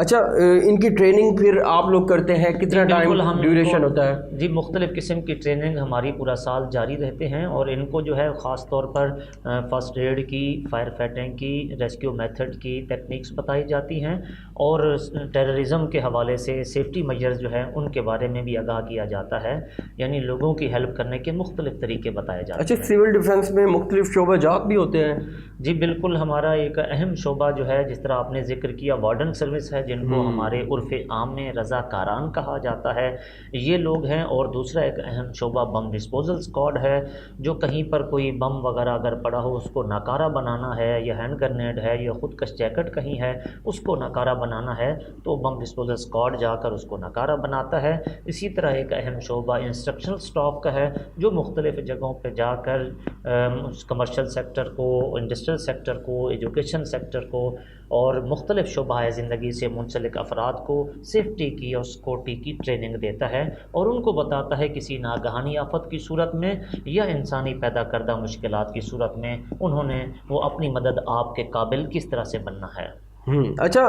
اچھا ان کی ٹریننگ پھر آپ لوگ کرتے ہیں، کتنا ٹائم ڈیوریشن ہوتا ہے؟ جی مختلف قسم کی ٹریننگ ہماری پورا سال جاری رہتے ہیں، اور ان کو جو ہے خاص طور پر فرسٹ ایڈ کی، فائر فائٹنگ کی، ریسکیو میتھڈ کی ٹیکنیکس بتائی جاتی ہیں، اور ٹیررزم کے حوالے سے سیفٹی میجرز جو ہیں ان کے بارے میں بھی آگاہ کیا جاتا ہے، یعنی لوگوں کی ہیلپ کرنے کے مختلف طریقے بتائے جاتے ہیں۔ اچھا سول ڈیفنس میں مختلف شعبہ جات بھی ہوتے ہیں؟ جی بالکل، ہمارا ایک اہم شعبہ جو ہے، جس طرح آپ نے ذکر کیا، وارڈن سروس ہے، جن کو ہمارے عرف عام میں رضاکاران کہا جاتا ہے، یہ لوگ ہیں۔ اور دوسرا ایک اہم شعبہ بم ڈسپوزل اسکواڈ ہے، جو کہیں پر کوئی بم وغیرہ اگر پڑا ہو، اس کو ناکارہ بنانا ہے، یا ہینڈ گرنیڈ ہے، یا خودکش جیکٹ کہیں ہے، اس کو ناکارہ بنانا ہے تو بم ڈسپوزل اسکواڈ جا کر اس کو ناکارہ بناتا ہے۔ اسی طرح ایک اہم شعبہ انسٹرکشنل اسٹاف کا ہے، جو مختلف جگہوں پہ جا کر کمرشل سیکٹر کو، انڈسٹریل سیکٹر کو، ایجوکیشن سیکٹر کو، اور مختلف شعبہ زندگی سے منسلک افراد کو سیفٹی کی اور سیکورٹی کی ٹریننگ دیتا ہے، اور ان کو بتاتا ہے کسی ناگہانی آفت کی صورت میں یا انسانی پیدا کردہ مشکلات کی صورت میں انہوں نے وہ اپنی مدد آپ کے قابل کس طرح سے بننا ہے۔ اچھا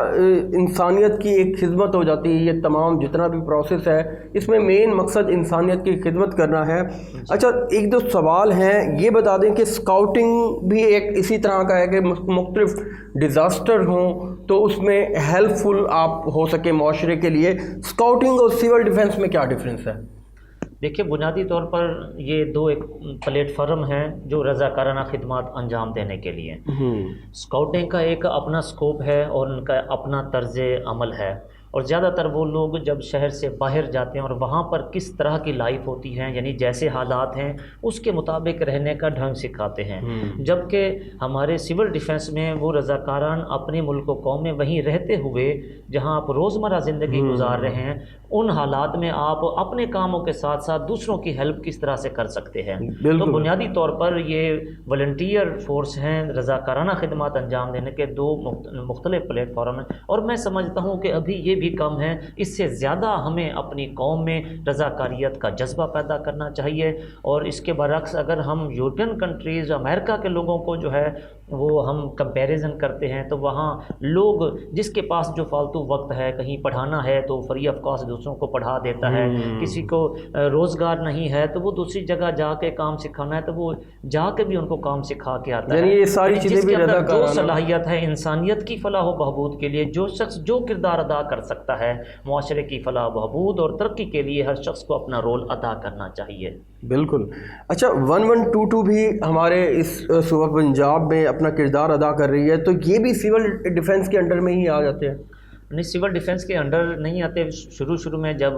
انسانیت کی ایک خدمت ہو جاتی ہے، یہ تمام جتنا بھی پروسیس ہے اس میں مین مقصد انسانیت کی خدمت کرنا ہے۔ اچھا ایک دو سوال ہیں، یہ بتا دیں کہ اسکاؤٹنگ بھی ایک اسی طرح کا ہے کہ مختلف ڈیزاسٹر ہوں تو اس میں ہیلپ فل آپ ہو سکے معاشرے کے لیے، اسکاؤٹنگ اور سول ڈیفنس میں کیا ڈفرینس ہے؟ دیکھیے بنیادی طور پر یہ دو ایک پلیٹ فارم ہیں جو رضاکارانہ خدمات انجام دینے کے لیے۔ اسکاؤٹنگ کا ایک اپنا سکوپ ہے اور ان کا اپنا طرز عمل ہے، اور زیادہ تر وہ لوگ جب شہر سے باہر جاتے ہیں اور وہاں پر کس طرح کی لائف ہوتی ہے، یعنی جیسے حالات ہیں اس کے مطابق رہنے کا ڈھنگ سکھاتے ہیں، جبکہ ہمارے سول ڈیفنس میں وہ رضاکاران اپنے ملک و قوم میں وہیں رہتے ہوئے جہاں آپ روزمرہ زندگی گزار رہے ہیں، ان حالات میں آپ اپنے کاموں کے ساتھ ساتھ دوسروں کی ہیلپ کس طرح سے کر سکتے ہیں۔ تو بنیادی طور پر یہ والنٹیئر فورس ہیں، رضاکارانہ خدمات انجام دینے کے دو مختلف پلیٹ فارم ہیں، اور میں سمجھتا ہوں کہ ابھی یہ بھی کم ہے، اس سے زیادہ ہمیں اپنی قوم میں رضاکاریت کا جذبہ پیدا کرنا چاہیے۔ اور اس کے برعکس اگر ہم یورپین کنٹریز، امریکہ کے لوگوں کو جو ہے وہ ہم کمپیریزن کرتے ہیں، تو وہاں لوگ جس کے پاس جو فالتو وقت ہے، کہیں پڑھانا ہے تو فری آف کاسٹ دوسروں کو پڑھا دیتا ہے، کسی کو روزگار نہیں ہے تو وہ دوسری جگہ جا کے کام سکھانا ہے تو وہ جا کے بھی ان کو کام سکھا کے آتا ہے۔ یہ ساری چیزیں بھی جو صلاحیت ہے انسانیت کی فلاح و بہبود کے لیے، جو شخص جو کردار ادا کر سکتا ہے معاشرے کی فلاح و بہبود اور ترقی کے لیے، ہر شخص کو اپنا رول ادا کرنا چاہیے۔ بالکل۔ اچھا 1122 بھی ہمارے اس صوبہ پنجاب میں اپنا کردار ادا کر رہی ہے، تو یہ بھی سول ڈیفنس کے انڈر میں ہی آ جاتے ہیں؟ نہیں، سول ڈیفنس کے انڈر نہیں آتے۔ شروع میں جب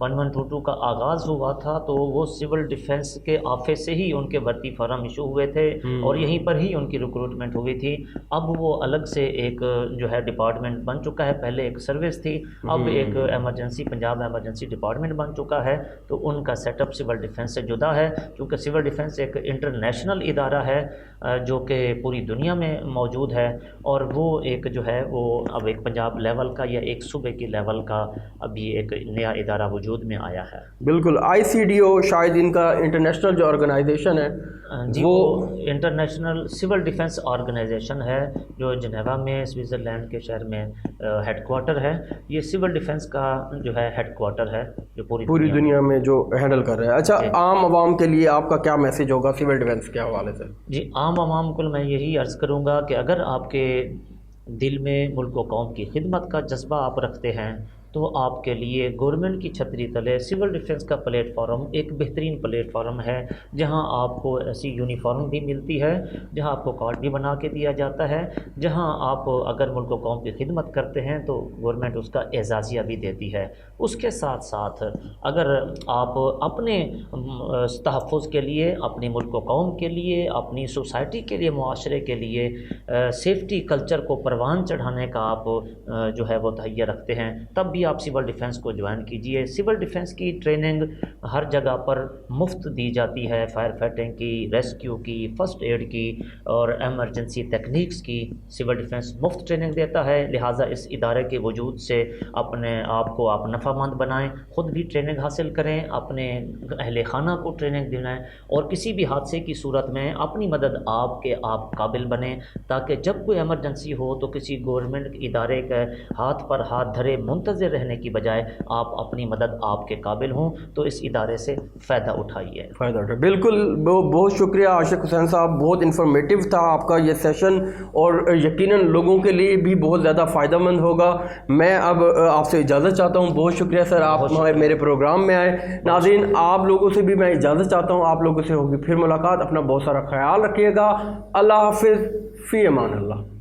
1122 کا آغاز ہوا تھا تو وہ سول ڈیفنس کے آفس سے ہی ان کے بھرتی فارم ایشو ہوئے تھے اور یہیں پر ہی ان کی ریکروٹمنٹ ہوئی تھی۔ اب وہ الگ سے ایک جو ہے ڈپارٹمنٹ بن چکا ہے، پہلے ایک سروس تھی، اب ایک ایمرجنسی پنجاب ایمرجنسی ڈپارٹمنٹ بن چکا ہے، تو ان کا سیٹ اپ سول ڈیفنس سے جدا ہے، کیونکہ سول ڈیفنس ایک انٹرنیشنل ادارہ ہے جو کہ پوری دنیا میں موجود ہے، اور وہ ایک جو ہے وہ اب ایک پنجاب لیول کا یا ایک صوبے کی لیول کا ابھی ایک نیا ادارہ وجود میں آیا ہے۔ بالکل۔ ICDO شاید ان کا انٹرنیشنل جو آرگنائزیشن ہے جی، وہ انٹرنیشنل سول ڈیفنس آرگنائزیشن ہے جو جنیوا میں سوئٹزرلینڈ کے شہر میں ہیڈ کوارٹر ہے۔ یہ سول ڈیفنس کا جو ہے ہیڈ کوارٹر ہے جو پوری دنیا میں جو ہینڈل کر رہا ہے۔ اچھا عام عوام کے لیے آپ کا کیا میسیج ہوگا سول ڈیفنس کے حوالے سے؟ جی عام عوام کو میں یہی عرض کروں گا کہ اگر آپ کے دل میں ملک و قوم کی خدمت کا جذبہ آپ رکھتے ہیں تو آپ کے لیے گورنمنٹ کی چھتری تلے سول ڈیفنس کا پلیٹ فارم ایک بہترین پلیٹ فارم ہے، جہاں آپ کو ایسی یونیفارم بھی ملتی ہے، جہاں آپ کو کارڈ بھی بنا کے دیا جاتا ہے، جہاں آپ اگر ملک و قوم کی خدمت کرتے ہیں تو گورنمنٹ اس کا اعزازیہ بھی دیتی ہے۔ اس کے ساتھ ساتھ اگر آپ اپنے تحفظ کے لیے، اپنے ملک و قوم کے لیے، اپنی سوسائٹی کے لیے، معاشرے کے لیے سیفٹی کلچر کو پروان چڑھانے کا آپ جو ہے وہ تہیہ رکھتے ہیں، تب بھی آپ سول ڈیفنس کو جوائن کیجئے. سول ڈیفنس کی ٹریننگ ہر جگہ پر مفت دی جاتی ہے، فائر فائٹنگ کی، ریسکیو کی، فرسٹ ایڈ کی اور ایمرجنسی تکنیکس کی. سول ڈیفنس مفت ٹریننگ دیتا ہے، لہٰذا اس ادارے کے وجود سے اپنے آپ کو آپ نفع مند بنائیں، خود بھی ٹریننگ حاصل کریں، اپنے اہل خانہ کو ٹریننگ دلائیں اور کسی بھی حادثے کی صورت میں اپنی مدد آپ قابل بنیں، تاکہ جب کوئی ایمرجنسی ہو تو کسی گورنمنٹ ادارے کے ہاتھ پر ہاتھ دھرے منتظر رہنے کی بجائے آپ اپنی مدد آپ کے قابل ہوں. تو اس ادارے سے فائدہ اٹھائیے. بالکل، بہت شکریہ عاشق حسین صاحب، بہت انفارمیٹیو تھا آپ کا یہ سیشن اور یقیناً لوگوں کے لیے بھی بہت زیادہ فائدہ مند ہوگا. میں اب آپ سے اجازت چاہتا ہوں. بہت شکریہ سر، آپ میرے پروگرام میں آئے. ناظرین، آپ لوگوں سے بھی میں اجازت چاہتا ہوں، آپ لوگوں سے ہوگی پھر ملاقات. اپنا بہت سارا خیال رکھیے گا. اللہ حافظ، فی امان اللہ.